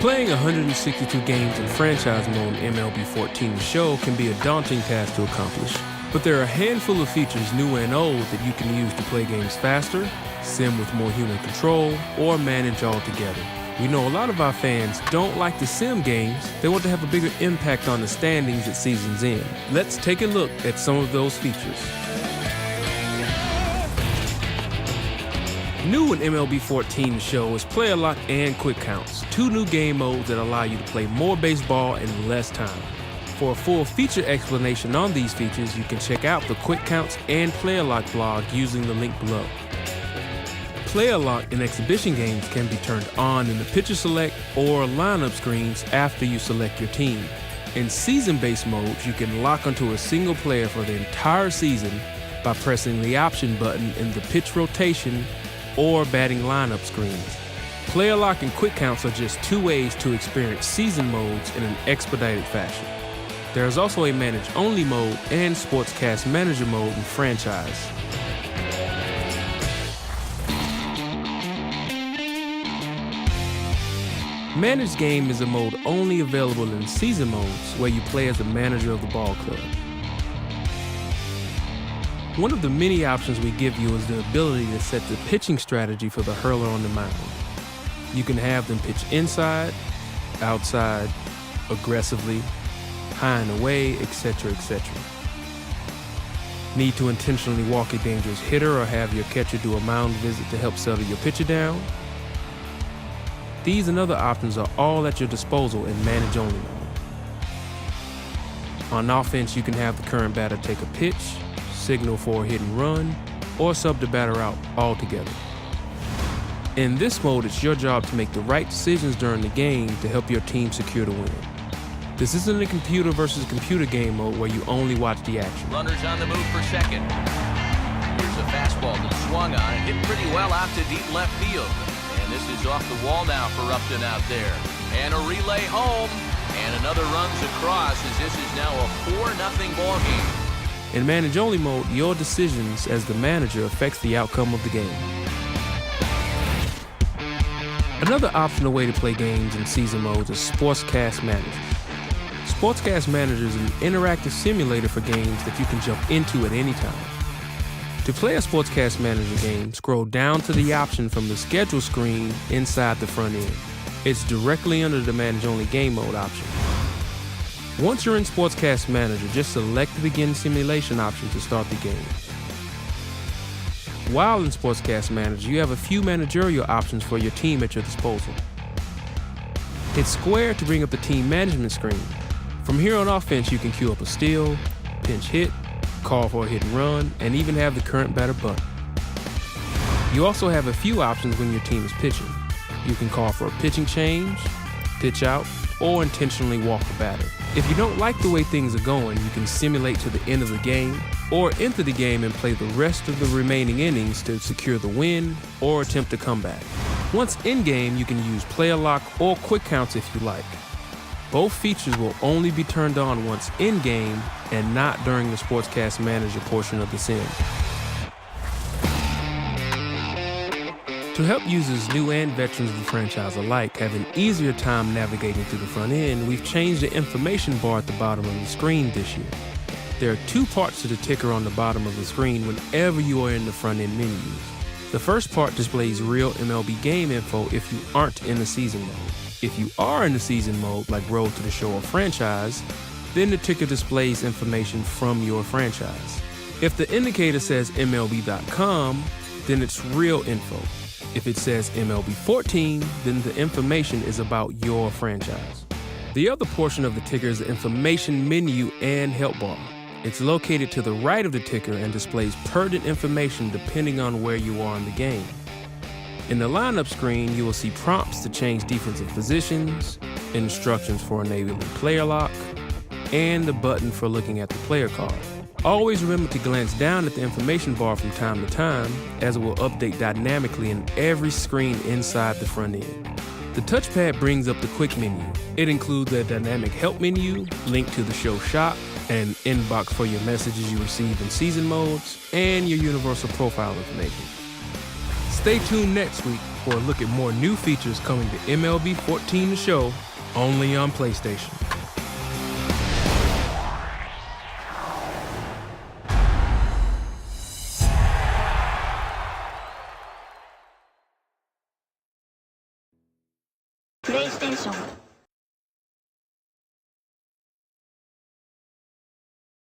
Playing 162 games in franchise mode in MLB 14 The Show can be a daunting task to accomplish, but there are a handful of features, new and old, that you can use to play games faster, sim with more human control, or manage altogether. We know a lot of our fans don't like to sim games. They want to have a bigger impact on the standings at season's end. Let's take a look at some of those features. New in MLB 14 The Show is Player Lock and Quick Counts, two new game modes that allow you to play more baseball in less time. For a full feature explanation on these features, you can check out the Quick Counts and Player Lock blog using the link below. Player Lock in exhibition games can be turned on in the pitcher select or lineup screens after you select your team. In season-based modes, you can lock onto a single player for the entire season by pressing the option button in the pitch rotation or batting lineup screens. Player Lock and Quick Counts are just two ways to experience season modes in an expedited fashion. There is also a Manage-Only mode and Sportscast Manager mode in franchise. Managed Game is a mode only available in season modes where you play as the manager of the ball club. One of the many options we give you is the ability to set the pitching strategy for the hurler on the mound. You can have them pitch inside, outside, aggressively, high and away, etc., etc. Need to intentionally walk a dangerous hitter or have your catcher do a mound visit to help settle your pitcher down? These and other options are all at your disposal in Manage-Only mode. On offense, you can have the current batter take a pitch, signal for a hit and run, or sub the batter out altogether. In this mode, it's your job to make the right decisions during the game to help your team secure the win. This isn't a computer versus computer game mode where you only watch the action. Runners on the move for second. Here's a fastball that swung on and hit pretty well out to deep left field. And this is off the wall now for Upton out there. And a relay home, and another runs across as this is now a 4-0 ball game. In Manage-Only mode, your decisions as the manager affects the outcome of the game. Another optional way to play games in season modes is Sportscast Manager. Sportscast Manager is an interactive simulator for games that you can jump into at any time. To play a Sportscast Manager game, scroll down to the option from the schedule screen inside the front end. It's directly under the Manage-Only game mode option. Once you're in Sportscast Manager, just select the Begin Simulation option to start the game. While in Sportscast Manager, you have a few managerial options for your team at your disposal. Hit square to bring up the team management screen. From here on offense, you can queue up a steal, pinch hit, call for a hit and run, and even have the current batter bunt. You also have a few options when your team is pitching. You can call for a pitching change, pitch out, or intentionally walk the batter. If you don't like the way things are going, you can simulate to the end of the game, or enter the game and play the rest of the remaining innings to secure the win or attempt a comeback. Once in-game, you can use Player Lock or Quick Counts if you like. Both features will only be turned on once in-game and not during the Sportscast Manager portion of the sim. To help users, new and veterans of the franchise alike, have an easier time navigating through the front end, we've changed the information bar at the bottom of the screen this year. There are two parts to the ticker on the bottom of the screen whenever you are in the front end menus. The first part displays real MLB game info if you aren't in the season mode. If you are in the season mode, like Road to the Show or Franchise, then the ticker displays information from your franchise. If the indicator says MLB.com, then it's real info. If it says MLB 14, then the information is about your franchise. The other portion of the ticker is the information menu and help bar. It's located to the right of the ticker and displays pertinent information depending on where you are in the game. In the lineup screen, you will see prompts to change defensive positions, instructions for enabling player lock, and the button for looking at the player card. Always remember to glance down at the information bar from time to time, as it will update dynamically in every screen inside the front end. The touchpad brings up the quick menu. It includes a dynamic help menu, link to the show shop, an inbox for your messages you receive in season modes, and your universal profile information. Stay tuned next week for a look at more new features coming to MLB 14 The Show, only on PlayStation. PlayStation